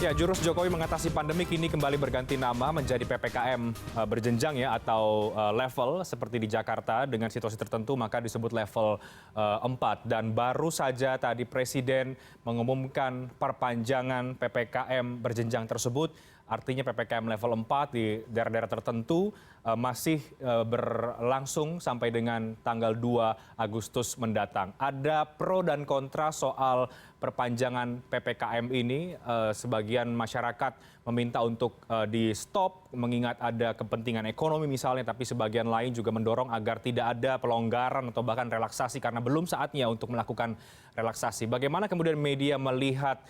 Ya, jurus Jokowi mengatasi pandemi kini kembali berganti nama menjadi PPKM berjenjang ya atau level seperti di Jakarta dengan situasi tertentu maka disebut level 4 dan baru saja tadi Presiden mengumumkan perpanjangan PPKM berjenjang tersebut. Artinya PPKM level 4 di daerah-daerah tertentu masih berlangsung sampai dengan tanggal 2 Agustus mendatang. Ada pro dan kontra soal perpanjangan PPKM ini. Sebagian masyarakat meminta untuk di-stop mengingat ada kepentingan ekonomi misalnya, tapi sebagian lain juga mendorong agar tidak ada pelonggaran atau bahkan relaksasi karena belum saatnya untuk melakukan relaksasi. Bagaimana kemudian media melihat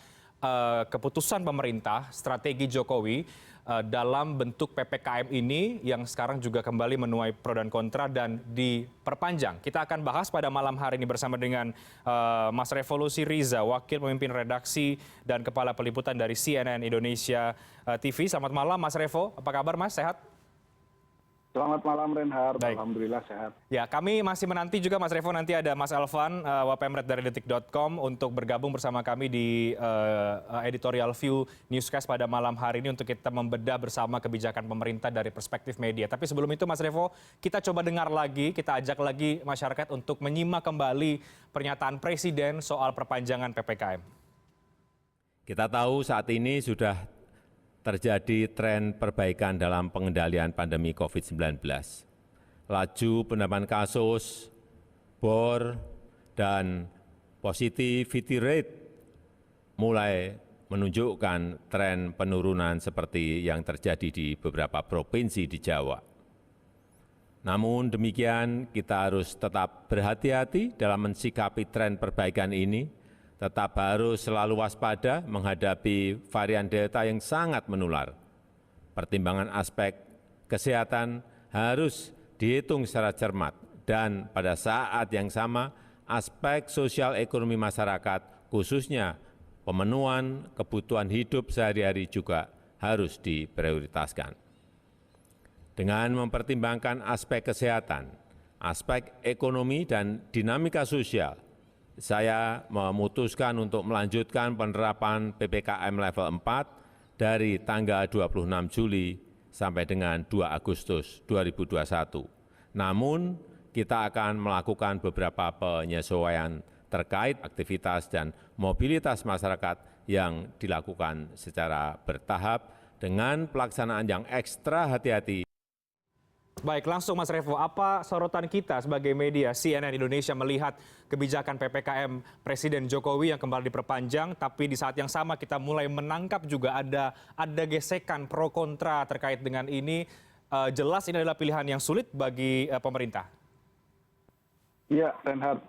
keputusan pemerintah, strategi Jokowi dalam bentuk PPKM ini yang sekarang juga kembali menuai pro dan kontra dan diperpanjang. Kita akan bahas pada malam hari ini bersama dengan Mas Revolusi Riza, Wakil Pemimpin Redaksi dan Kepala Peliputan dari CNN Indonesia TV. Selamat malam Mas Revo, apa kabar Mas? Sehat? Selamat malam Reinhardt, alhamdulillah sehat. Ya, kami masih menanti juga Mas Revo, nanti ada Mas Elvan, Wapemret dari Detik.com untuk bergabung bersama kami di Editorial View Newscast pada malam hari ini untuk kita membedah bersama kebijakan pemerintah dari perspektif media. Tapi sebelum itu Mas Revo, kita coba dengar lagi, kita ajak lagi masyarakat untuk menyimak kembali pernyataan Presiden soal perpanjangan PPKM. Kita tahu saat ini sudah terjadi tren perbaikan dalam pengendalian pandemi COVID-19. Laju penambahan kasus, bor, dan positivity rate mulai menunjukkan tren penurunan seperti yang terjadi di beberapa provinsi di Jawa. Namun demikian, kita harus tetap berhati-hati dalam mensikapi tren perbaikan ini, tetap harus selalu waspada menghadapi varian Delta yang sangat menular. Pertimbangan aspek kesehatan harus dihitung secara cermat dan pada saat yang sama aspek sosial ekonomi masyarakat khususnya pemenuhan kebutuhan hidup sehari-hari juga harus diprioritaskan. Dengan mempertimbangkan aspek kesehatan, aspek ekonomi dan dinamika sosial, saya memutuskan untuk melanjutkan penerapan PPKM level 4 dari tanggal 26 Juli sampai dengan 2 Agustus 2021. Namun, kita akan melakukan beberapa penyesuaian terkait aktivitas dan mobilitas masyarakat yang dilakukan secara bertahap dengan pelaksanaan yang ekstra hati-hati. Baik, langsung Mas Revo, apa sorotan kita sebagai media CNN Indonesia melihat kebijakan PPKM Presiden Jokowi yang kembali diperpanjang, tapi di saat yang sama kita mulai menangkap juga ada gesekan pro kontra terkait dengan ini. Jelas ini adalah pilihan yang sulit bagi pemerintah. Iya, Reinhardt.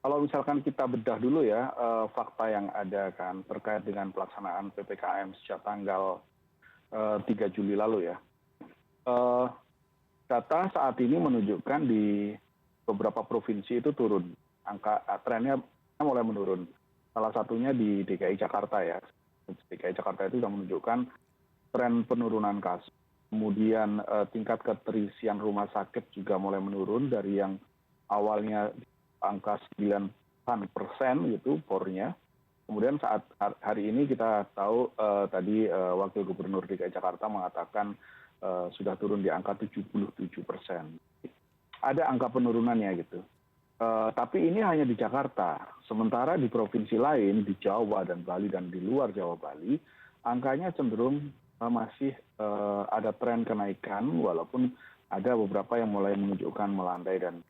Kalau misalkan kita bedah dulu ya fakta yang ada kan terkait dengan pelaksanaan PPKM sejak tanggal 3 Juli lalu ya. Data saat ini menunjukkan di beberapa provinsi itu turun, trennya mulai menurun. Salah satunya di DKI Jakarta ya. DKI Jakarta itu sudah menunjukkan tren penurunan kasus. Kemudian tingkat keterisian rumah sakit juga mulai menurun dari yang awalnya angka 9% gitu bornya. Kemudian saat hari ini kita tahu tadi Wakil Gubernur DKI Jakarta mengatakan sudah turun di angka 77%. Ada angka penurunannya gitu. Tapi ini hanya di Jakarta. Sementara di provinsi lain, di Jawa dan Bali dan di luar Jawa Bali, angkanya cenderung masih ada tren kenaikan walaupun ada beberapa yang mulai menunjukkan melandai dan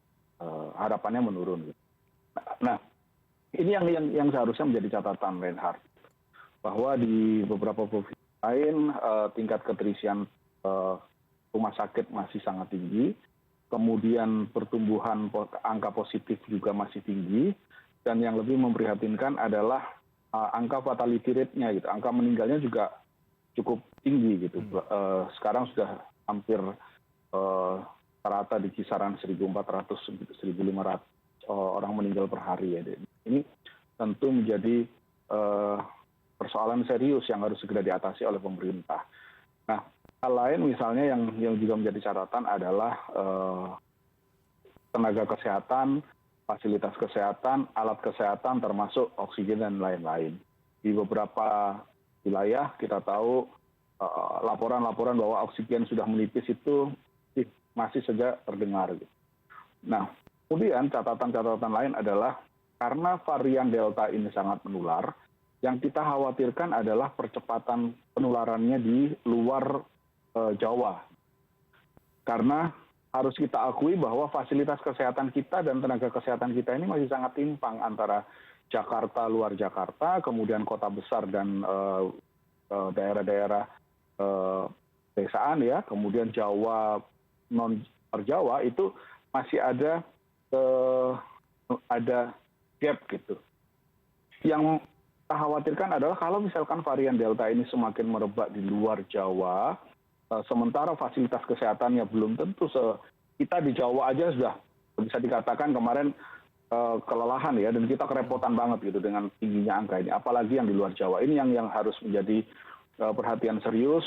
harapannya menurun. Nah, ini yang seharusnya menjadi catatan Reinhardt. Bahwa di beberapa provinsi lain tingkat keterisian rumah sakit masih sangat tinggi, kemudian pertumbuhan angka positif juga masih tinggi, dan yang lebih memprihatinkan adalah angka fatality rate-nya gitu, angka meninggalnya juga cukup tinggi gitu. Sekarang sudah hampir rata di kisaran 1.400-1.500 orang meninggal per hari ya. Ini tentu menjadi persoalan serius yang harus segera diatasi oleh pemerintah. Nah, hal lain misalnya yang juga menjadi catatan adalah tenaga kesehatan, fasilitas kesehatan, alat kesehatan termasuk oksigen dan lain-lain. Di beberapa wilayah kita tahu laporan-laporan bahwa oksigen sudah menipis itu masih saja terdengar. Gitu. Nah, kemudian catatan-catatan lain adalah karena varian Delta ini sangat menular, yang kita khawatirkan adalah percepatan penularannya di luar Jawa. Karena harus kita akui bahwa fasilitas kesehatan kita dan tenaga kesehatan kita ini masih sangat timpang antara Jakarta, luar Jakarta, kemudian kota besar dan daerah-daerah pedesaan ya, kemudian Jawa, non Jawa itu masih ada gap gitu. Yang kita khawatirkan adalah kalau misalkan varian Delta ini semakin merebak di luar Jawa, sementara fasilitas kesehatannya belum tentu kita di Jawa aja sudah bisa dikatakan kemarin kelelahan ya, dan kita kerepotan banget gitu dengan tingginya angka ini, apalagi yang di luar Jawa ini yang harus menjadi perhatian serius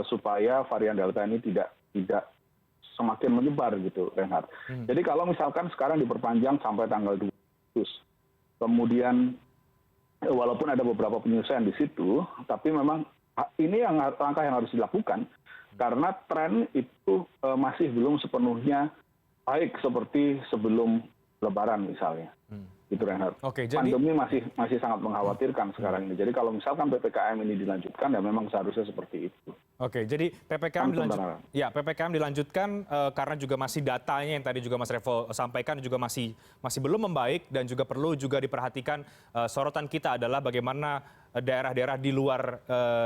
supaya varian Delta ini tidak semakin menyebar gitu, Reinhard. Jadi kalau misalkan sekarang diperpanjang sampai tanggal 2 Agustus, kemudian walaupun ada beberapa penyesuaian di situ, tapi memang ini langkah yang harus dilakukan karena tren itu masih belum sepenuhnya baik seperti sebelum Lebaran misalnya. Gitu, Reinhard. Pandemi masih sangat mengkhawatirkan sekarang ini. Jadi kalau misalkan PPKM ini dilanjutkan, ya memang seharusnya seperti itu. Oke, jadi PPKM dilanjutkan karena juga masih datanya yang tadi juga Mas Revo sampaikan juga masih belum membaik, dan juga perlu juga diperhatikan sorotan kita adalah bagaimana daerah-daerah di luar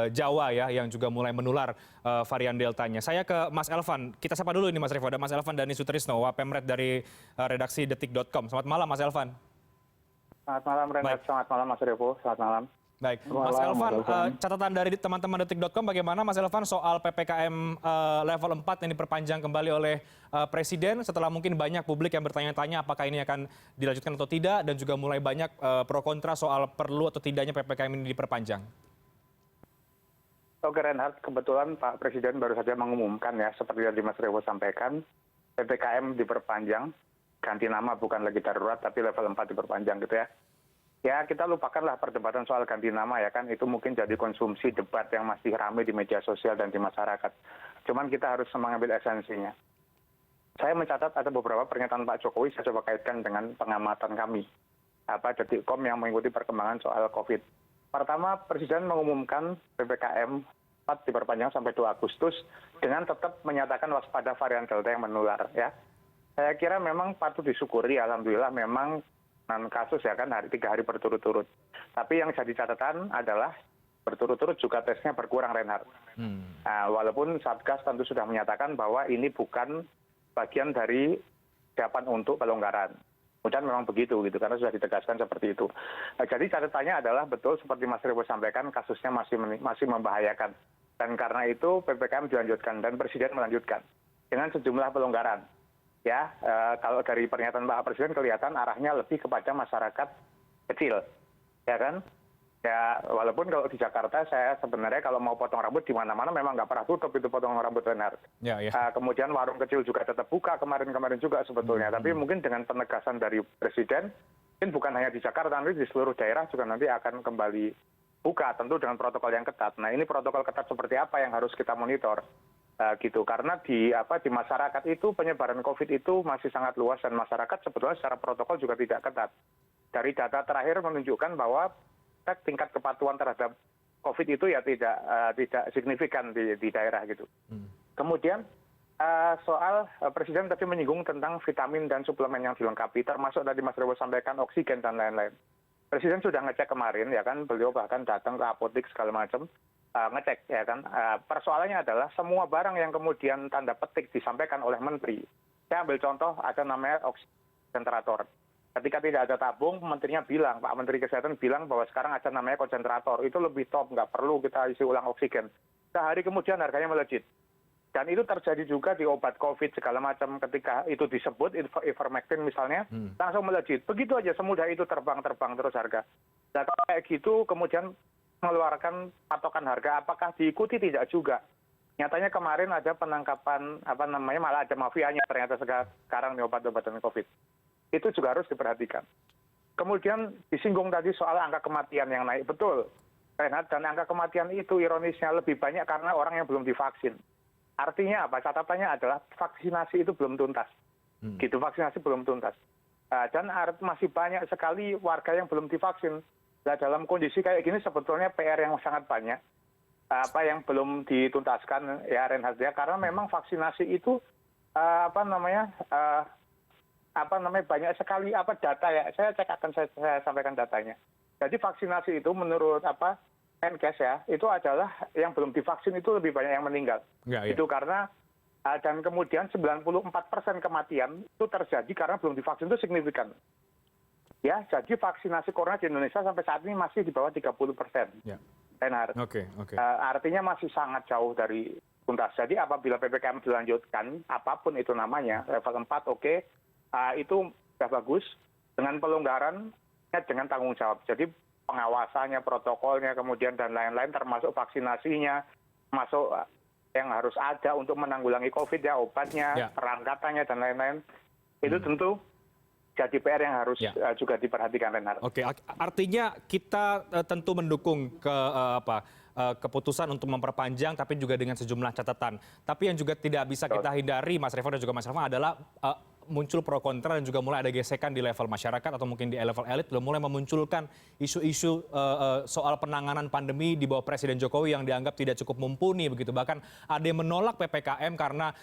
Jawa ya yang juga mulai menular varian Deltanya. Saya ke Mas Elvan. Kita sapa dulu ini Mas Revo. Ada Mas Elvan Dhani Sutrisno, Wapemret dari redaksi Detik.com. Selamat malam Mas Elvan. Selamat malam Renat, selamat malam Mas Revo, selamat malam. Baik, Mas Elvan, catatan dari teman-teman Detik.com bagaimana Mas Elvan soal PPKM level 4 yang diperpanjang kembali oleh Presiden setelah mungkin banyak publik yang bertanya-tanya apakah ini akan dilanjutkan atau tidak, dan juga mulai banyak pro kontra soal perlu atau tidaknya PPKM ini diperpanjang. Oke Renat, kebetulan Pak Presiden baru saja mengumumkan ya, seperti yang Mas Revo sampaikan, PPKM diperpanjang, ganti nama bukan lagi darurat tapi level 4 diperpanjang gitu ya. Ya kita lupakanlah perdebatan soal ganti nama ya kan, itu mungkin jadi konsumsi debat yang masih ramai di media sosial dan di masyarakat. Cuman kita harus mengambil esensinya. Saya mencatat ada beberapa pernyataan Pak Jokowi, saya coba kaitkan dengan pengamatan kami. Detik.com yang mengikuti perkembangan soal COVID. Pertama, Presiden mengumumkan PPKM 4 diperpanjang sampai 2 Agustus dengan tetap menyatakan waspada varian Delta yang menular ya. Saya kira memang patut disyukuri, alhamdulillah memang kasus ya kan 3 hari berturut-turut. Tapi yang jadi catatan adalah berturut-turut juga tesnya berkurang, Reinhard. Walaupun Satgas tentu sudah menyatakan bahwa ini bukan bagian dari persiapan untuk pelonggaran. Kemudian memang begitu gitu, karena sudah ditegaskan seperti itu. Jadi catatannya adalah betul seperti Mas Revo sampaikan, kasusnya masih membahayakan. Dan karena itu PPKM dilanjutkan dan Presiden melanjutkan dengan sejumlah pelonggaran. Ya, kalau dari pernyataan Pak Presiden kelihatan arahnya lebih kepada masyarakat kecil, ya kan? Ya, walaupun kalau di Jakarta saya sebenarnya kalau mau potong rambut di mana-mana memang nggak pernah tutup itu potong rambut, benar. Ya. Kemudian warung kecil juga tetap buka kemarin juga sebetulnya. Tapi mungkin dengan penegasan dari Presiden, mungkin bukan hanya di Jakarta, nanti di seluruh daerah juga nanti akan kembali buka, tentu dengan protokol yang ketat. Nah, ini protokol ketat seperti apa yang harus kita monitor? Gitu, karena di masyarakat itu penyebaran COVID itu masih sangat luas dan masyarakat sebetulnya secara protokol juga tidak ketat. Dari data terakhir menunjukkan bahwa tingkat kepatuhan terhadap COVID itu ya tidak signifikan di daerah gitu. Kemudian soal Presiden tadi menyinggung tentang vitamin dan suplemen yang dilengkapi, termasuk tadi Mas Revo sampaikan oksigen dan lain-lain. Presiden sudah ngecek kemarin ya kan, beliau bahkan datang ke apotek segala macam. Ngecek ya kan, persoalannya adalah semua barang yang kemudian tanda petik disampaikan oleh menteri, saya ambil contoh ada namanya konsentrator. Ketika tidak ada tabung, menterinya bilang, Pak Menteri Kesehatan bilang bahwa sekarang ada namanya konsentrator, itu lebih top, nggak perlu kita isi ulang oksigen. Sehari kemudian harganya melejit. Dan itu terjadi juga di obat COVID segala macam, ketika itu disebut ivermectin misalnya, langsung melejit. Begitu aja semudah itu terbang terus harga. Nah kalau kayak gitu kemudian mengeluarkan patokan harga, apakah diikuti? Tidak juga. Nyatanya kemarin ada penangkapan malah ada mafianya ternyata sekarang di obat-obatan COVID. Itu juga harus diperhatikan. Kemudian disinggung tadi soal angka kematian yang naik, betul. Reinhard, dan angka kematian itu ironisnya lebih banyak karena orang yang belum divaksin. Artinya apa? Catatannya adalah vaksinasi itu belum tuntas. Gitu, vaksinasi belum tuntas. Dan masih banyak sekali warga yang belum divaksin. Nah, dalam kondisi kayak gini sebetulnya PR yang sangat banyak. Yang belum dituntaskan ya Reinhard ya, karena memang vaksinasi itu banyak sekali data ya. Saya sampaikan datanya. Jadi vaksinasi itu menurut Menkes ya, itu adalah yang belum divaksin itu lebih banyak yang meninggal. Itu karena dan kemudian 94% kematian itu terjadi karena belum divaksin, itu signifikan. Ya, jadi vaksinasi corona di Indonesia sampai saat ini masih di bawah 30%. Ya. Reinhard. Artinya masih sangat jauh dari tuntas. Jadi apabila PPKM dilanjutkan, apapun itu namanya, level 4 itu sudah bagus, dengan pelonggaran, dengan tanggung jawab. Jadi pengawasannya, protokolnya, kemudian dan lain-lain, termasuk vaksinasinya, termasuk yang harus ada untuk menanggulangi COVID ya, obatnya, perangkatannya, dan lain-lain. Itu tentu jadi PR yang harus juga diperhatikan, Reinhard. Oke, artinya kita tentu mendukung keputusan untuk memperpanjang, tapi juga dengan sejumlah catatan. Tapi yang juga tidak bisa kita hindari, Mas Revo dan juga Mas Elvan, adalah muncul pro kontra dan juga mulai ada gesekan di level masyarakat atau mungkin di level elit, mulai memunculkan isu-isu soal penanganan pandemi di bawah Presiden Jokowi yang dianggap tidak cukup mumpuni begitu. Bahkan ada yang menolak PPKM karena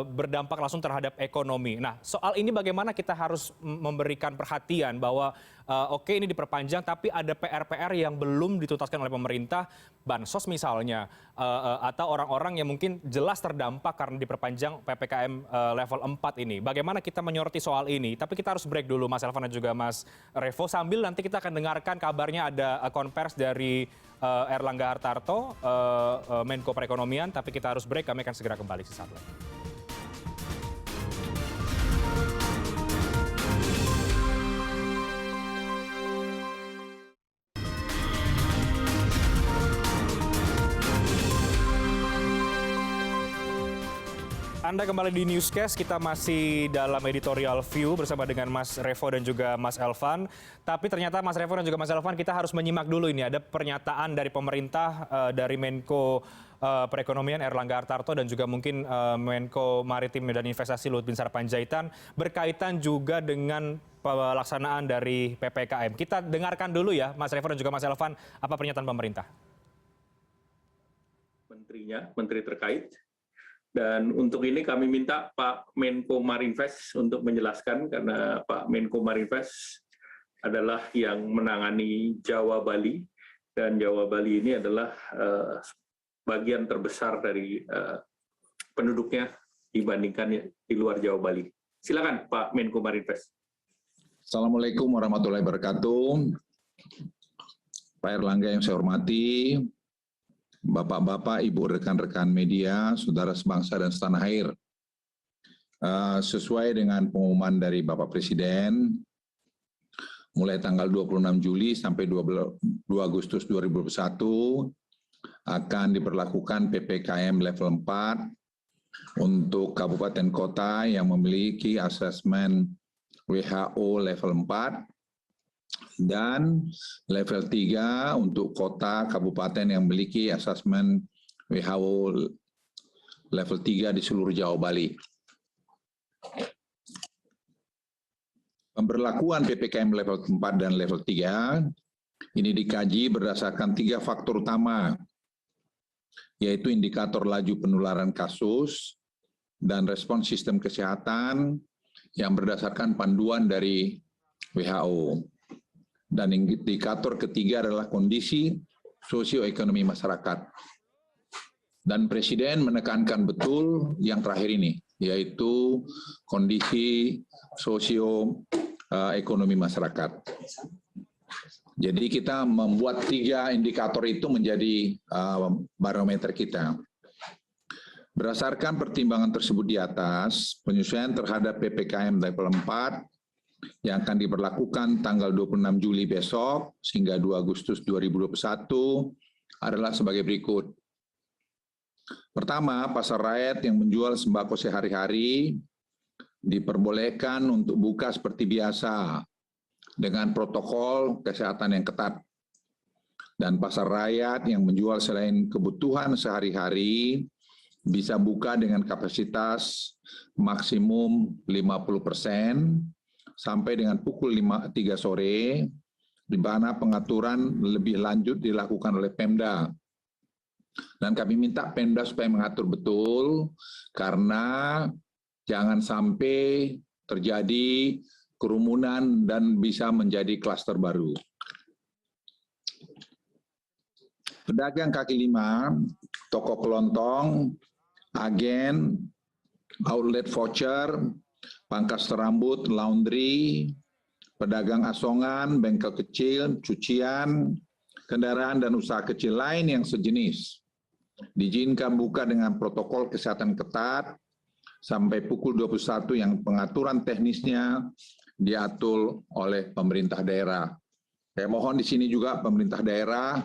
berdampak langsung terhadap ekonomi. Nah, soal ini bagaimana kita harus memberikan perhatian bahwa oke ini diperpanjang, tapi ada PR-PR yang belum dituntaskan oleh pemerintah, bansos misalnya, atau orang-orang yang mungkin jelas terdampak karena diperpanjang PPKM level 4 ini. Bagaimana kita menyoroti soal ini? Tapi kita harus break dulu, Mas Elvan dan juga Mas Revo. Sambil nanti kita akan dengarkan kabarnya ada konvers dari Erlangga Hartarto, Menko Perekonomian. Tapi kita harus break, kami akan segera kembali sesaat lagi. Anda kembali di Newscast, kita masih dalam editorial view bersama dengan Mas Revo dan juga Mas Elvan. Tapi ternyata Mas Revo dan juga Mas Elvan, kita harus menyimak dulu ini. Ada pernyataan dari pemerintah, dari Menko Perekonomian Erlangga Hartarto dan juga mungkin Menko Maritim dan Investasi Luhut Binsar Panjaitan berkaitan juga dengan pelaksanaan dari PPKM. Kita dengarkan dulu ya, Mas Revo dan juga Mas Elvan, apa pernyataan pemerintah. Menteri terkait. Dan untuk ini kami minta Pak Menko Marinvest untuk menjelaskan, karena Pak Menko Marinvest adalah yang menangani Jawa Bali, dan Jawa Bali ini adalah bagian terbesar dari penduduknya dibandingkan di luar Jawa Bali. Silakan Pak Menko Marinvest. Assalamualaikum warahmatullahi wabarakatuh. Pak Erlangga yang saya hormati, Bapak-bapak, Ibu, rekan-rekan media, saudara sebangsa dan setanah air. Sesuai dengan pengumuman dari Bapak Presiden, mulai tanggal 26 Juli sampai 2 Agustus 2021 akan diberlakukan PPKM level 4 untuk kabupaten kota yang memiliki asesmen WHO level 4, dan level 3 untuk kota kabupaten yang memiliki asesmen WHO level 3 di seluruh Jawa Bali. Pemberlakuan PPKM level 4 dan level 3 ini dikaji berdasarkan 3 faktor utama, yaitu indikator laju penularan kasus dan respons sistem kesehatan yang berdasarkan panduan dari WHO. Dan indikator ketiga adalah kondisi sosioekonomi masyarakat. Dan Presiden menekankan betul yang terakhir ini, yaitu kondisi sosioekonomi masyarakat. Jadi kita membuat 3 indikator itu menjadi barometer kita. Berdasarkan pertimbangan tersebut di atas, penyesuaian terhadap PPKM level 4 yang akan diberlakukan tanggal 26 Juli besok hingga 2 Agustus 2021 adalah sebagai berikut. Pertama, pasar rakyat yang menjual sembako sehari-hari diperbolehkan untuk buka seperti biasa dengan protokol kesehatan yang ketat. dan pasar rakyat yang menjual selain kebutuhan sehari-hari bisa buka dengan kapasitas maksimum 50% sampai dengan pukul 3 sore, di mana pengaturan lebih lanjut dilakukan oleh Pemda. Dan kami minta Pemda supaya mengatur betul, karena jangan sampai terjadi kerumunan dan bisa menjadi klaster baru. Pedagang kaki lima, toko kelontong, agen, outlet voucher, pangkas rambut, laundry, pedagang asongan, bengkel kecil, cucian, kendaraan dan usaha kecil lain yang sejenis diizinkan buka dengan protokol kesehatan ketat sampai pukul 21 yang pengaturan teknisnya diatur oleh pemerintah daerah. Saya mohon di sini juga pemerintah daerah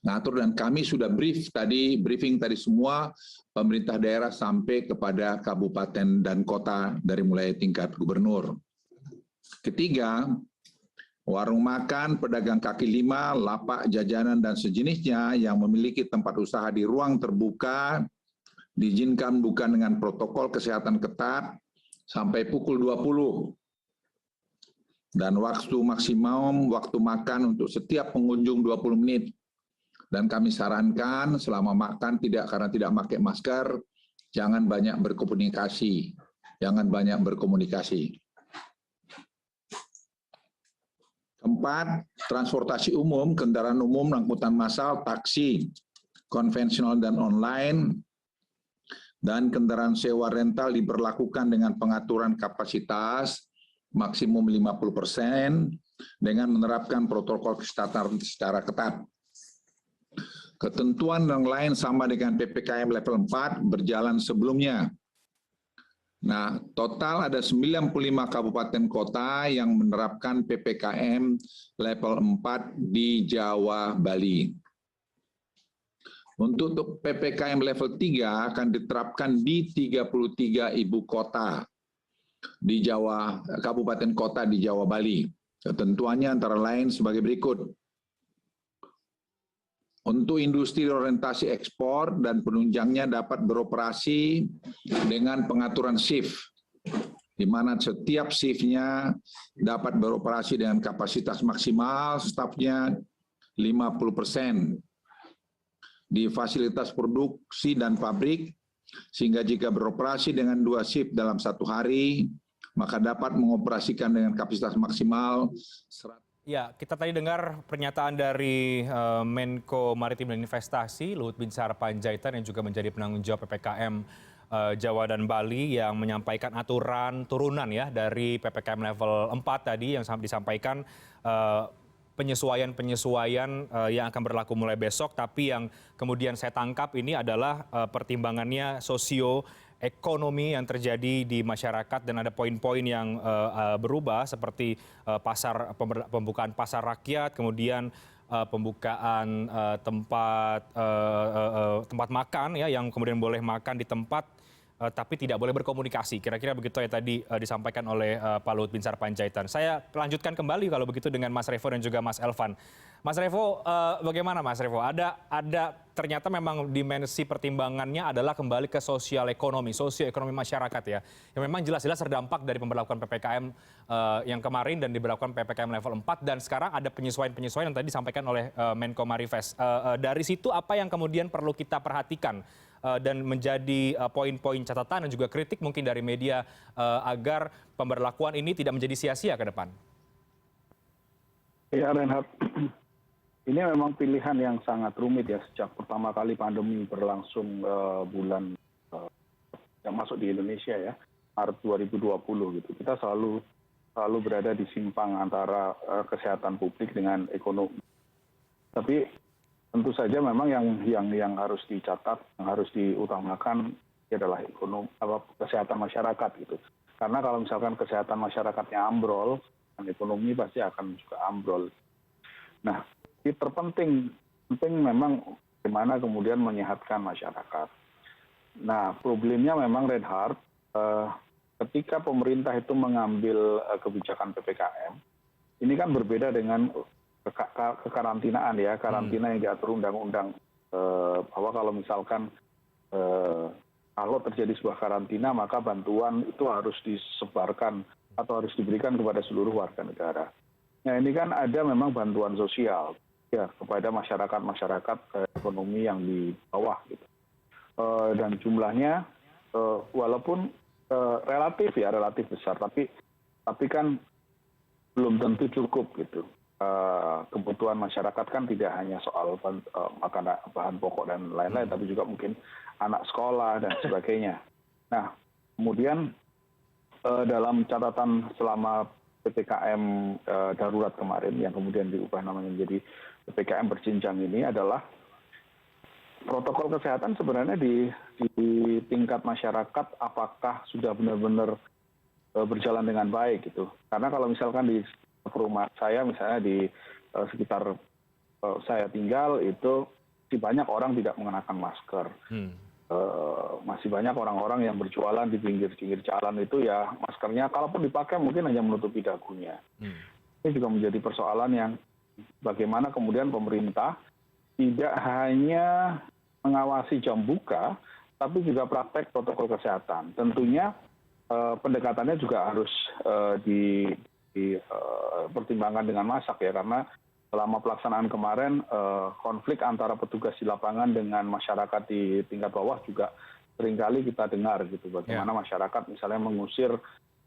ngatur, dan kami sudah briefing tadi semua pemerintah daerah sampai kepada kabupaten dan kota dari mulai tingkat gubernur. Ketiga, warung makan, pedagang kaki lima, lapak jajanan dan sejenisnya yang memiliki tempat usaha di ruang terbuka diizinkan buka dengan protokol kesehatan ketat sampai pukul 20. Dan waktu maksimum waktu makan untuk setiap pengunjung 20 menit. Dan kami sarankan selama makan karena tidak pakai masker, jangan banyak berkomunikasi. Keempat, transportasi umum, kendaraan umum, angkutan massal, taksi, konvensional dan online, dan kendaraan sewa rental diberlakukan dengan pengaturan kapasitas maksimum 50% dengan menerapkan protokol kesehatan secara ketat. Ketentuan yang lain sama dengan PPKM level 4 berjalan sebelumnya. Nah, total ada 95 kabupaten kota yang menerapkan PPKM level 4 di Jawa, Bali. Untuk PPKM level 3 akan diterapkan di 33 ibu kota di Jawa, kabupaten kota di Jawa, Bali. Ketentuannya antara lain sebagai berikut. Untuk industri orientasi ekspor dan penunjangnya dapat beroperasi dengan pengaturan shift, di mana setiap shiftnya dapat beroperasi dengan kapasitas maksimal stafnya 50% di fasilitas produksi dan pabrik, sehingga jika beroperasi dengan 2 shift dalam 1 hari, maka dapat mengoperasikan dengan kapasitas maksimal. Ya, kita tadi dengar pernyataan dari Menko Maritim dan Investasi, Luhut Binsar Panjaitan, yang juga menjadi penanggung jawab PPKM Jawa dan Bali, yang menyampaikan aturan turunan ya dari PPKM level 4 tadi yang disampaikan, penyesuaian yang akan berlaku mulai besok, tapi yang kemudian saya tangkap ini adalah pertimbangannya sosioekonomi yang terjadi di masyarakat, dan ada poin-poin yang berubah seperti pembukaan pasar rakyat, kemudian pembukaan tempat makan ya, yang kemudian boleh makan di tempat tapi tidak boleh berkomunikasi. Kira-kira begitu ya tadi disampaikan oleh Pak Luhut Binsar Panjaitan. Saya lanjutkan kembali kalau begitu dengan Mas Revo dan juga Mas Elvan. Mas Revo, bagaimana Mas Revo? Ada ternyata memang dimensi pertimbangannya adalah kembali ke sosioekonomi masyarakat ya, yang memang jelas-jelas terdampak dari pemberlakuan PPKM yang kemarin dan diberlakukan PPKM level 4, dan sekarang ada penyesuaian-penyesuaian yang tadi disampaikan oleh Menko Marifest. Dari situ apa yang kemudian perlu kita perhatikan dan menjadi poin-poin catatan dan juga kritik mungkin dari media agar pemberlakuan ini tidak menjadi sia-sia ke depan? Ya, Reinhardt, ini memang pilihan yang sangat rumit ya sejak pertama kali pandemi berlangsung bulan yang masuk di Indonesia ya, Maret 2020 gitu. Kita selalu berada di simpang antara kesehatan publik dengan ekonomi. Tapi tentu saja memang yang harus dicatat, yang harus diutamakan adalah kesehatan masyarakat gitu. Karena kalau misalkan kesehatan masyarakatnya ambrol, ekonomi pasti akan juga ambrol. Nah, terpenting memang bagaimana kemudian menyehatkan masyarakat. Nah, problemnya memang Reinhardt, ketika pemerintah itu mengambil kebijakan PPKM, ini kan berbeda dengan kekarantinaan ya, karantina yang diatur undang-undang, bahwa kalau misalkan kalau terjadi sebuah karantina maka bantuan itu harus disebarkan atau harus diberikan kepada seluruh warga negara. Nah ini kan ada memang bantuan sosial ya kepada masyarakat ekonomi yang di bawah gitu. Dan jumlahnya walaupun relatif besar, tapi kan belum tentu cukup gitu. Kebutuhan masyarakat kan tidak hanya soal makanan, bahan pokok dan lain-lain, tapi juga mungkin anak sekolah dan sebagainya. Nah, kemudian dalam catatan selama PPKM darurat kemarin yang kemudian diubah namanya menjadi PPKM berjenjang ini adalah protokol kesehatan sebenarnya di tingkat masyarakat apakah sudah benar-benar berjalan dengan baik gitu. Karena kalau misalkan di rumah saya misalnya di sekitar saya tinggal itu masih banyak orang tidak mengenakan masker. Masih banyak orang-orang yang berjualan di pinggir-pinggir jalan itu ya maskernya kalaupun dipakai mungkin hanya menutupi dagunya. Ini juga menjadi persoalan yang bagaimana kemudian pemerintah tidak hanya mengawasi jam buka, tapi juga praktek protokol kesehatan. Tentunya pendekatannya juga harus dipertimbangkan dengan masak ya, karena selama pelaksanaan kemarin konflik antara petugas di lapangan dengan masyarakat di tingkat bawah juga seringkali kita dengar gitu, bagaimana masyarakat misalnya mengusir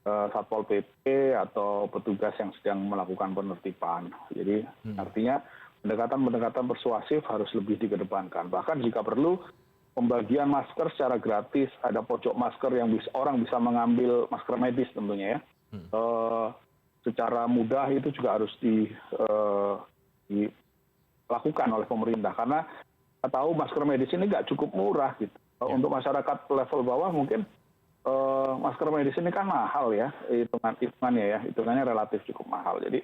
Satpol PP atau petugas yang sedang melakukan penertiban. Jadi artinya pendekatan-pendekatan persuasif harus lebih dikedepankan. Bahkan jika perlu pembagian masker secara gratis, ada pojok masker yang orang bisa mengambil masker medis tentunya ya. Secara mudah itu juga harus dilakukan oleh pemerintah karena kita tahu masker medis ini nggak cukup murah gitu. Untuk masyarakat level bawah mungkin masker medis ini kan mahal ya, hitungannya relatif cukup mahal. Jadi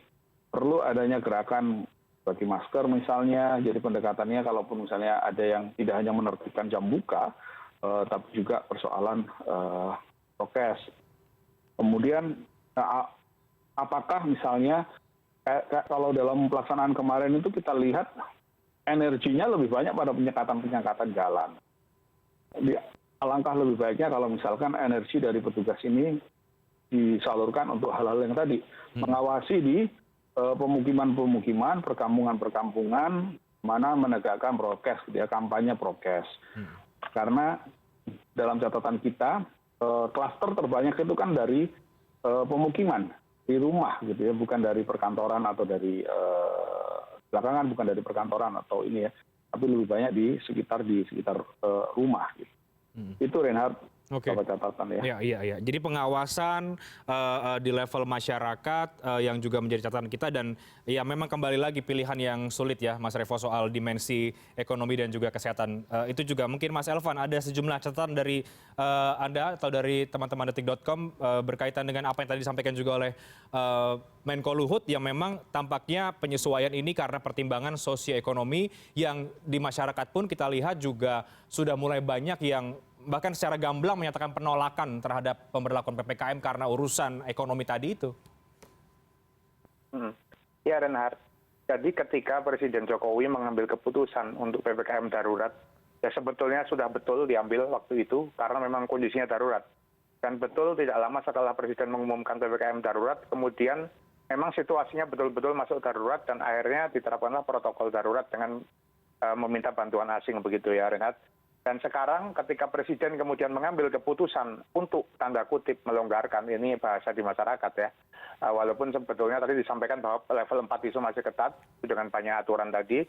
perlu adanya gerakan bagi masker misalnya, jadi pendekatannya kalaupun misalnya ada yang tidak hanya menertibkan jam buka, tapi juga persoalan prokes. Kemudian apakah misalnya kalau dalam pelaksanaan kemarin itu kita lihat energinya lebih banyak pada penyekatan jalan. Alangkah lebih baiknya kalau misalkan energi dari petugas ini disalurkan untuk hal-hal yang tadi, mengawasi di pemukiman-pemukiman, perkampungan-perkampungan, mana menegakkan prokes, ya, kampanye prokes. Karena dalam catatan kita, klaster terbanyak itu kan dari pemukiman, di rumah gitu ya, bukan dari perkantoran atau dari belakangan bukan dari perkantoran atau ini ya, tapi lebih banyak di sekitar rumah gitu. Itu Reinhardt. Oke. Catatan ya. Iya. Jadi pengawasan di level masyarakat yang juga menjadi catatan kita dan ya memang kembali lagi pilihan yang sulit ya Mas Revo soal dimensi ekonomi dan juga kesehatan. Itu juga mungkin Mas Elvan ada sejumlah catatan dari Anda atau dari teman-teman detik.com berkaitan dengan apa yang tadi disampaikan juga oleh Menko Luhut yang memang tampaknya penyesuaian ini karena pertimbangan sosioekonomi yang di masyarakat pun kita lihat juga sudah mulai banyak yang bahkan secara gamblang menyatakan penolakan terhadap pemberlakuan PPKM karena urusan ekonomi tadi itu. Ya Reinhardt, jadi ketika Presiden Jokowi mengambil keputusan untuk PPKM darurat, ya sebetulnya sudah betul diambil waktu itu karena memang kondisinya darurat. Dan betul tidak lama setelah Presiden mengumumkan PPKM darurat, kemudian memang situasinya betul-betul masuk darurat dan akhirnya diterapkanlah protokol darurat dengan meminta bantuan asing begitu ya Reinhardt. Dan sekarang ketika Presiden kemudian mengambil keputusan untuk tanda kutip melonggarkan, ini bahasa di masyarakat ya, walaupun sebetulnya tadi disampaikan bahwa level 4 itu masih ketat dengan banyak aturan tadi,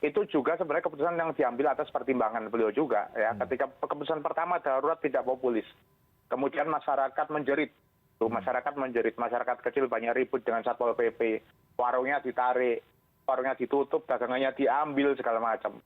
itu juga sebenarnya keputusan yang diambil atas pertimbangan beliau juga ya. Ketika keputusan pertama darurat tidak populis, kemudian masyarakat menjerit, masyarakat kecil banyak ribut dengan Satpol PP, warungnya ditarik, warungnya ditutup, dagangannya diambil segala macam.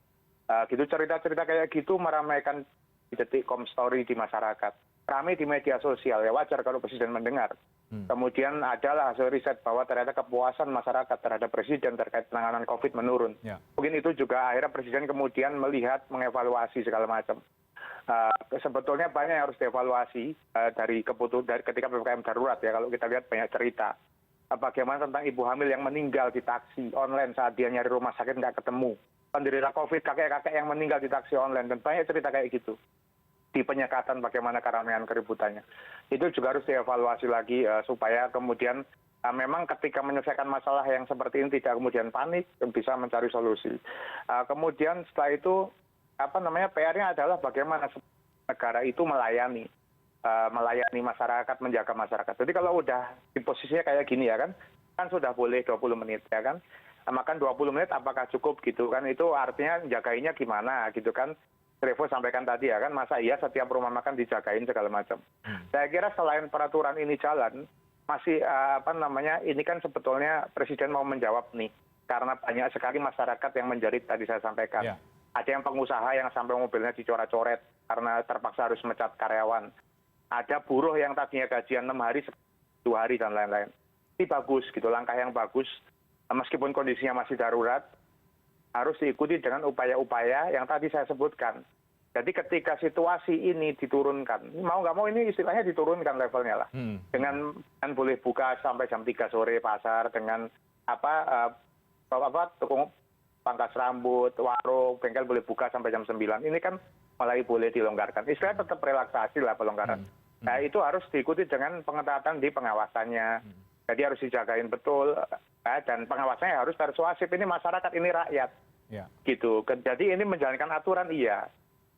Gitu cerita-cerita kayak gitu meramaikan di detik.com story di masyarakat, ramai di media sosial ya, wajar kalau Presiden mendengar. Kemudian adalah hasil riset bahwa ternyata kepuasan masyarakat terhadap Presiden terkait penanganan COVID menurun. Mungkin itu juga akhirnya Presiden kemudian melihat, mengevaluasi segala macam. Sebetulnya banyak yang harus dievaluasi dari ketika PPKM darurat ya, kalau kita lihat banyak cerita. bagaimana tentang ibu hamil yang meninggal di taksi online saat dia nyari rumah sakit nggak ketemu, penderita COVID, kakek-kakek yang meninggal di taksi online, dan banyak cerita kayak gitu. Di penyekatan bagaimana keramaian keributannya. Itu juga harus dievaluasi lagi supaya kemudian memang ketika menyelesaikan masalah yang seperti ini tidak kemudian panik, bisa mencari solusi. Kemudian setelah itu PR-nya adalah bagaimana negara itu melayani masyarakat, menjaga masyarakat. Jadi kalau udah di posisinya kayak gini ya kan sudah boleh 20 menit ya kan. Makan 20 menit apakah cukup gitu kan, itu artinya jagainnya gimana gitu kan. Revo sampaikan tadi ya kan, masa iya setiap rumah makan dijagain segala macam. Saya kira selain peraturan ini jalan, masih ini kan sebetulnya Presiden mau menjawab nih, karena banyak sekali masyarakat yang menjerit tadi saya sampaikan. Yeah. Ada yang pengusaha yang sampai mobilnya dicoret-coret karena terpaksa harus mecat karyawan. Ada buruh yang tadinya gajian 6 hari, 2 hari dan lain-lain. Ini bagus gitu, langkah yang bagus, meskipun kondisinya masih darurat, harus diikuti dengan upaya-upaya yang tadi saya sebutkan. Jadi ketika situasi ini diturunkan, mau nggak mau ini istilahnya diturunkan levelnya lah. Dengan boleh buka sampai jam 3 sore pasar, dengan tukung pangkas rambut, warung, bengkel boleh buka sampai jam 9. Ini kan mulai boleh dilonggarkan. Istilahnya tetap relaksasi lah pelonggaran. Nah itu harus diikuti dengan pengetatan di pengawasannya. Jadi harus dijagain betul, dan pengawasannya harus persuasif. Ini masyarakat, ini rakyat. Gitu. Jadi ini menjalankan aturan iya.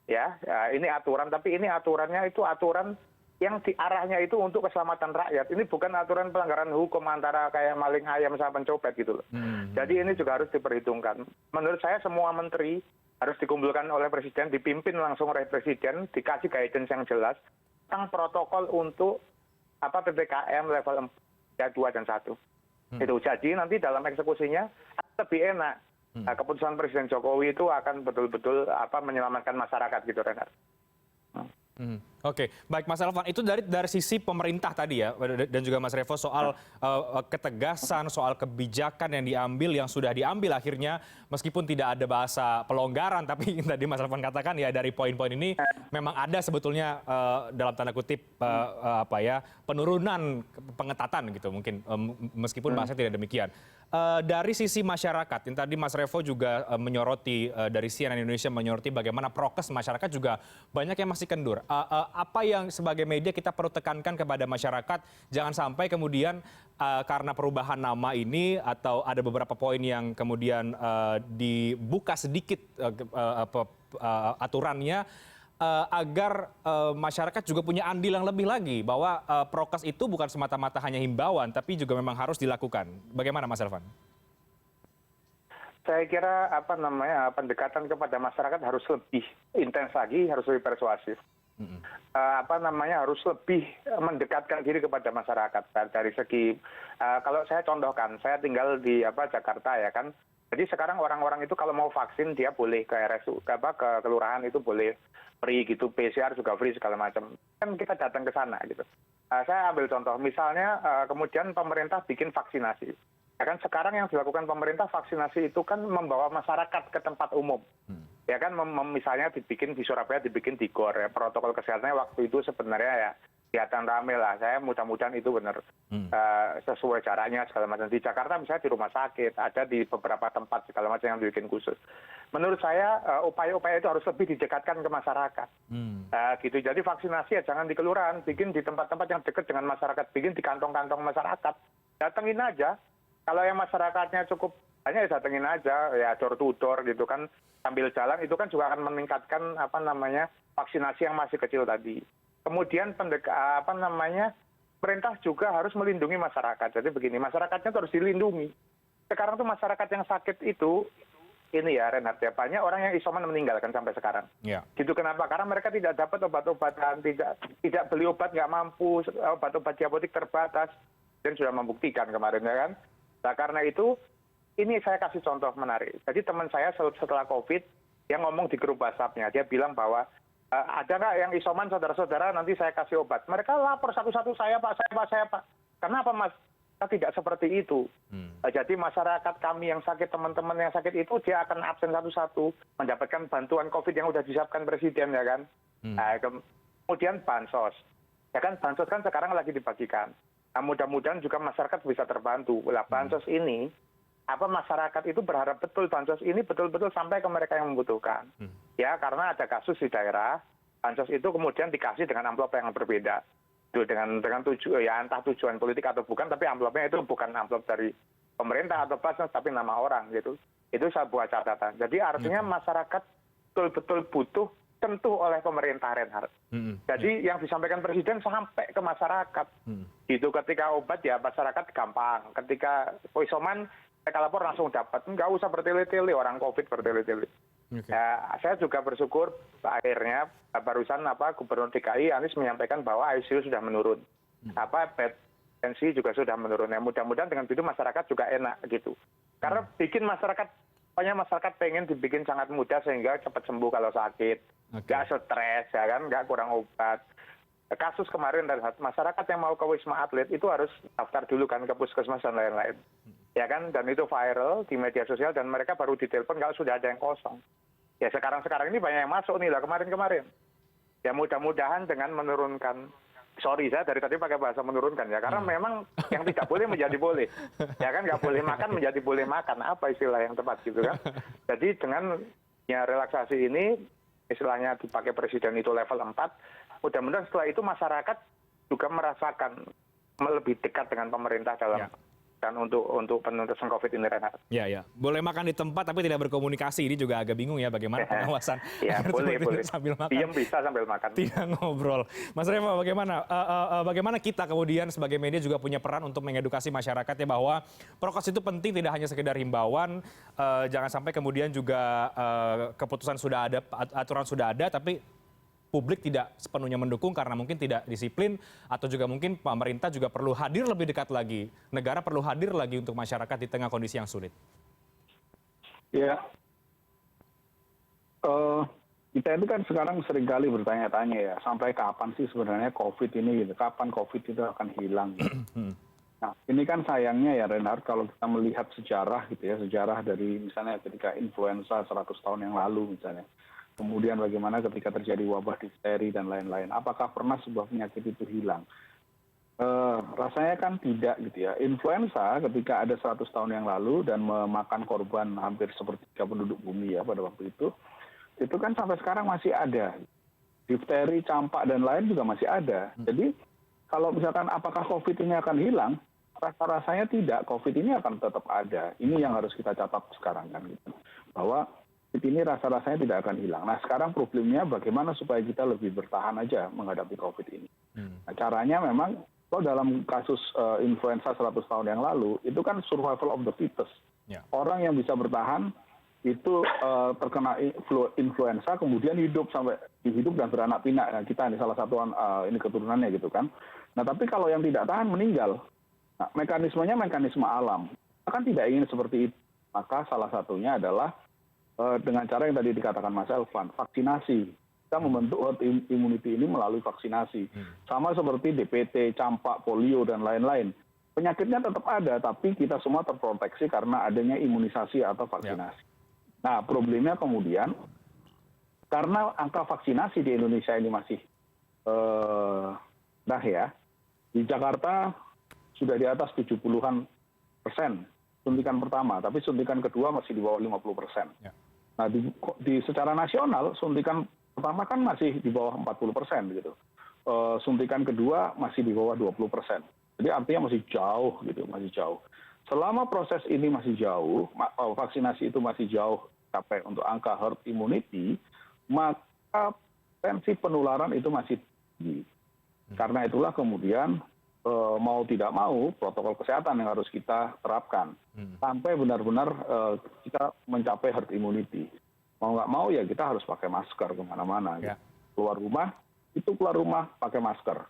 Ya, ini aturan, tapi ini aturannya itu aturan yang diarahnya itu untuk keselamatan rakyat. Ini bukan aturan pelanggaran hukum antara kayak maling ayam sama pencopet gitu loh. Jadi ini juga harus diperhitungkan. Menurut saya semua menteri harus dikumpulkan oleh Presiden, dipimpin langsung oleh Presiden, dikasih guidance yang jelas tentang protokol untuk PPKM level 4, 2, dan 1. Itu jadi nanti dalam eksekusinya lebih enak. Keputusan Presiden Jokowi itu akan betul-betul menyelamatkan masyarakat gitu, Renhard. Oke, baik Mas Elvan, itu dari sisi pemerintah tadi ya, dan juga Mas Revo soal ketegasan, soal kebijakan yang diambil, yang sudah diambil akhirnya, meskipun tidak ada bahasa pelonggaran, tapi tadi Mas Elvan katakan ya dari poin-poin ini memang ada sebetulnya dalam tanda kutip penurunan pengetatan gitu mungkin, meskipun bahasanya tidak demikian. Dari sisi masyarakat, yang tadi Mas Revo juga menyoroti, dari CNN Indonesia menyoroti bagaimana prokes masyarakat juga banyak yang masih kendur. Apa yang sebagai media kita perlu tekankan kepada masyarakat, jangan sampai kemudian karena perubahan nama ini atau ada beberapa poin yang kemudian dibuka sedikit aturannya, agar masyarakat juga punya andil yang lebih lagi bahwa prokes itu bukan semata-mata hanya himbauan, tapi juga memang harus dilakukan. Bagaimana Mas Elvan? Saya kira pendekatan kepada masyarakat harus lebih intens lagi, harus lebih persuasif. Harus lebih mendekatkan diri kepada masyarakat dari segi kalau saya contohkan, saya tinggal di Jakarta ya kan. Jadi sekarang orang-orang itu kalau mau vaksin dia boleh ke RSU, ke kelurahan itu boleh free gitu, PCR juga free segala macam. Kan kita datang ke sana gitu. Saya ambil contoh, misalnya kemudian pemerintah bikin vaksinasi. Ya kan sekarang yang dilakukan pemerintah vaksinasi itu kan membawa masyarakat ke tempat umum. Ya kan misalnya dibikin di Surabaya, dibikin di GOR ya. Protokol kesehatannya waktu itu sebenarnya ya kelihatan rame lah. Saya mudah-mudahan itu benar sesuai caranya segala macam. Di Jakarta misalnya di rumah sakit, ada di beberapa tempat segala macam yang dibikin khusus. Menurut saya upaya-upaya itu harus lebih didekatkan ke masyarakat. Gitu. Jadi vaksinasi ya jangan di kelurahan, bikin di tempat-tempat yang dekat dengan masyarakat, bikin di kantong-kantong masyarakat. Datengin aja. Kalau yang masyarakatnya cukup hanya ya datengin aja, ya door to door gitu kan, sambil jalan itu kan juga akan meningkatkan vaksinasi yang masih kecil tadi. Kemudian pemerintah juga harus melindungi masyarakat. Jadi begini, masyarakatnya harus dilindungi. Sekarang tuh masyarakat yang sakit itu, ini ya Renhard ya, banyak orang yang isoman meninggalkan sampai sekarang. Gitu kenapa? Karena mereka tidak dapat obat-obatan, tidak beli obat, nggak mampu, obat-obat di apotek terbatas, dan sudah membuktikan kemarin ya kan. Nah karena itu, ini saya kasih contoh menarik. Jadi teman saya setelah COVID, dia ngomong di grup WhatsApp-nya, dia bilang bahwa ada nggak yang isoman saudara-saudara, nanti saya kasih obat. Mereka lapor satu-satu, saya Pak. Kenapa Mas? Kita tidak seperti itu. Jadi masyarakat kami yang sakit, teman-teman yang sakit itu, dia akan absen satu-satu, mendapatkan bantuan COVID yang sudah disiapkan Presiden ya kan. Kemudian bansos. Ya kan bansos kan sekarang lagi dibagikan. Nah, mudah-mudahan juga masyarakat bisa terbantu. Lah, bansos ini, masyarakat itu berharap betul bansos ini betul-betul sampai ke mereka yang membutuhkan. Ya, karena ada kasus di daerah, bansos itu kemudian dikasih dengan amplop yang berbeda. Itu dengan tujuan, ya entah tujuan politik atau bukan, tapi amplopnya itu bukan amplop dari pemerintah atau bansos, tapi nama orang gitu. Itu saya buat catatan. Jadi artinya masyarakat betul-betul butuh tentu oleh pemerintah, Reinhardt. Jadi yang disampaikan Presiden sampai ke masyarakat. Gitu, ketika obat ya masyarakat gampang. Ketika isoman, mereka lapor langsung dapat. Nggak usah bertele-tele, orang COVID bertele-tele. Ya, saya juga bersyukur akhirnya barusan Gubernur DKI Anies menyampaikan bahwa ICU sudah menurun. Bed tensi juga sudah menurun. Ya, mudah-mudahan dengan itu masyarakat juga enak gitu. Karena bikin masyarakat pengen dibikin sangat mudah sehingga cepat sembuh kalau sakit. Nggak stres, ya kan, nggak kurang obat. Kasus kemarin dari masyarakat yang mau ke Wisma Atlet itu harus daftar dulu kan ke puskesmas dan lain-lain. Ya kan, dan itu viral di media sosial dan mereka baru ditelepon kalau sudah ada yang kosong. Ya sekarang ini banyak yang masuk nih lah kemarin-kemarin. Ya mudah-mudahan dengan menurunkan, sorry saya dari tadi pakai bahasa menurunkan ya, karena memang yang tidak boleh menjadi boleh. Ya kan, nggak boleh makan menjadi boleh makan, apa istilah yang tepat gitu kan. Jadi dengan ya relaksasi ini, istilahnya dipakai Presiden itu level 4, mudah-mudahan setelah itu masyarakat juga merasakan lebih dekat dengan pemerintah dalam dan untuk penuntasan COVID ini, Renat. Ya. Boleh makan di tempat tapi tidak berkomunikasi. Ini juga agak bingung ya bagaimana pengawasan. Ya, boleh. Sambil makan. Diam bisa sambil makan. Tidak ngobrol. Mas Revo, bagaimana kita kemudian sebagai media juga punya peran untuk mengedukasi masyarakat ya bahwa prokes itu penting, tidak hanya sekedar himbauan, jangan sampai kemudian juga keputusan sudah ada, aturan sudah ada, tapi publik tidak sepenuhnya mendukung karena mungkin tidak disiplin, atau juga mungkin pemerintah juga perlu hadir lebih dekat lagi. Negara perlu hadir lagi untuk masyarakat di tengah kondisi yang sulit. Ya, kita itu kan sekarang seringkali bertanya-tanya ya, sampai kapan sih sebenarnya COVID ini gitu, kapan COVID itu akan hilang gitu. Nah, ini kan sayangnya ya Reinhardt, kalau kita melihat sejarah gitu ya, sejarah dari misalnya ketika influenza 100 tahun yang lalu misalnya. Kemudian bagaimana ketika terjadi wabah difteri dan lain-lain. Apakah pernah sebuah penyakit itu hilang? Rasanya kan tidak gitu ya. Influenza ketika ada 100 tahun yang lalu dan memakan korban hampir sepertiga penduduk bumi ya pada waktu itu kan sampai sekarang masih ada. Difteri, campak dan lain juga masih ada. Jadi kalau misalkan apakah COVID ini akan hilang? Rasa-rasanya tidak. COVID ini akan tetap ada. Ini yang harus kita catat sekarang kan gitu. Bahwa ini rasa-rasanya tidak akan hilang. Nah sekarang problemnya bagaimana supaya kita lebih bertahan aja menghadapi COVID ini. Nah, caranya memang kalau dalam kasus influenza 100 tahun yang lalu, itu kan survival of the fittest. Orang yang bisa bertahan itu terkena influenza, kemudian hidup dan beranak pinak. Nah, kita ini salah satu ini keturunannya gitu kan. Nah tapi kalau yang tidak tahan meninggal, nah, mekanismenya mekanisme alam. Kita kan tidak ingin seperti itu. Maka salah satunya adalah dengan cara yang tadi dikatakan Mas Elvan, vaksinasi. Kita membentuk herd immunity ini melalui vaksinasi. Sama seperti DPT, campak, polio, dan lain-lain. Penyakitnya tetap ada, tapi kita semua terproteksi karena adanya imunisasi atau vaksinasi. Nah, problemnya kemudian, karena angka vaksinasi di Indonesia ini masih rendah ya, di Jakarta sudah di atas 70-an persen suntikan pertama, tapi suntikan kedua masih di bawah 50%. Nah, secara nasional suntikan pertama kan masih di bawah 40% gitu. Suntikan kedua masih di bawah 20%. Jadi artinya masih jauh gitu, masih jauh. Selama proses ini masih jauh, vaksinasi itu masih jauh sampai untuk angka herd immunity, maka potensi penularan itu masih tinggi. Karena itulah kemudian mau tidak mau protokol kesehatan yang harus kita terapkan sampai benar-benar kita mencapai herd immunity. Mau nggak mau ya kita harus pakai masker kemana-mana. Gitu. Keluar rumah pakai masker.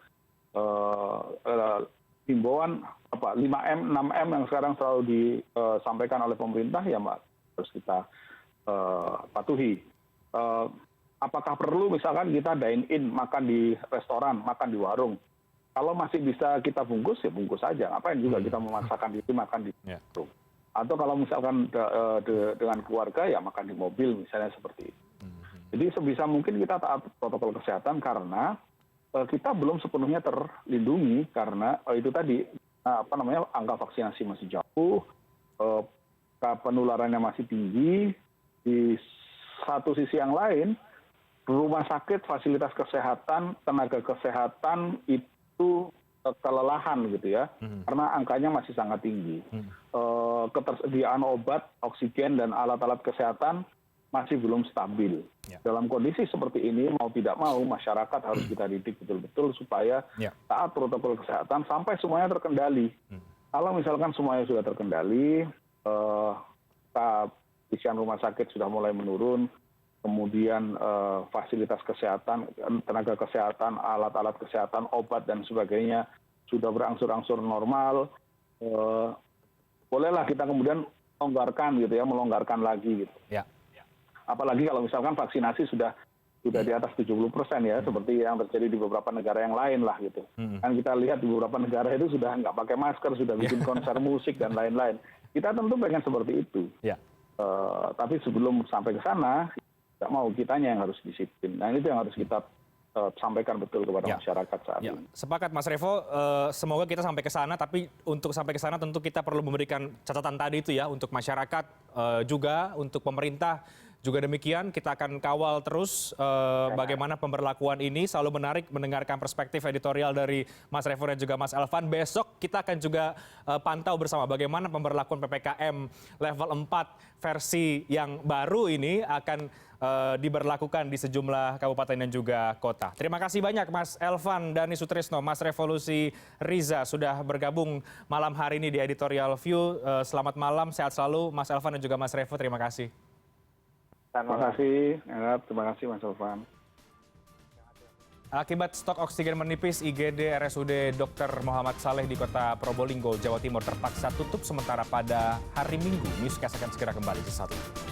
Himbauan 5M, 6M yang sekarang selalu disampaikan oleh pemerintah ya harus kita patuhi. Apakah perlu misalkan kita dine in, makan di restoran, makan di warung? Kalau masih bisa kita bungkus, ya bungkus saja. Ngapain juga kita memaksakan diri makan di warung. Atau kalau misalkan dengan keluarga, ya makan di mobil, misalnya seperti itu. Jadi sebisa mungkin kita taat protokol kesehatan karena kita belum sepenuhnya terlindungi karena itu tadi angka vaksinasi masih jauh, penularannya masih tinggi. Di satu sisi yang lain, rumah sakit, fasilitas kesehatan, tenaga kesehatan itu kelelahan gitu ya, karena angkanya masih sangat tinggi. Ketersediaan obat, oksigen, dan alat-alat kesehatan masih belum stabil. Dalam kondisi seperti ini, mau tidak mau, masyarakat harus kita didik betul-betul supaya taat protokol kesehatan sampai semuanya terkendali. Kalau misalkan semuanya sudah terkendali, isian rumah sakit sudah mulai menurun, kemudian fasilitas kesehatan, tenaga kesehatan, alat-alat kesehatan, obat, dan sebagainya sudah berangsur-angsur normal, bolehlah kita kemudian melonggarkan lagi gitu. Apalagi kalau misalkan vaksinasi sudah di atas 70% ya, seperti yang terjadi di beberapa negara yang lain lah gitu. Kan kita lihat di beberapa negara itu sudah nggak pakai masker, sudah bikin konser musik dan lain-lain. Kita tentu pengen seperti itu. Tapi sebelum sampai ke sana, nggak mau kitanya yang harus disiplin. Nah itu yang harus kita sampaikan betul kepada masyarakat saat ini. Sepakat Mas Revo, semoga kita sampai ke sana, tapi untuk sampai ke sana tentu kita perlu memberikan catatan tadi itu ya, untuk masyarakat juga, untuk pemerintah juga demikian. Kita akan kawal terus bagaimana pemberlakuan ini. Selalu menarik mendengarkan perspektif editorial dari Mas Revo dan juga Mas Elvan. Besok kita akan juga pantau bersama bagaimana pemberlakuan PPKM level 4 versi yang baru ini akan diberlakukan di sejumlah kabupaten dan juga kota. Terima kasih banyak Mas Elvan Dhani Sutrisno, Mas Revolusi Riza sudah bergabung malam hari ini di Editorial View. Selamat malam, sehat selalu Mas Elvan dan juga Mas Revo. Terima kasih. Terima kasih, terima kasih Mas Elvan. Akibat stok oksigen menipis, IGD RSUD Dr. Muhammad Saleh di Kota Probolinggo, Jawa Timur terpaksa tutup sementara pada hari Minggu. Newscast akan segera kembali sesaat lagi.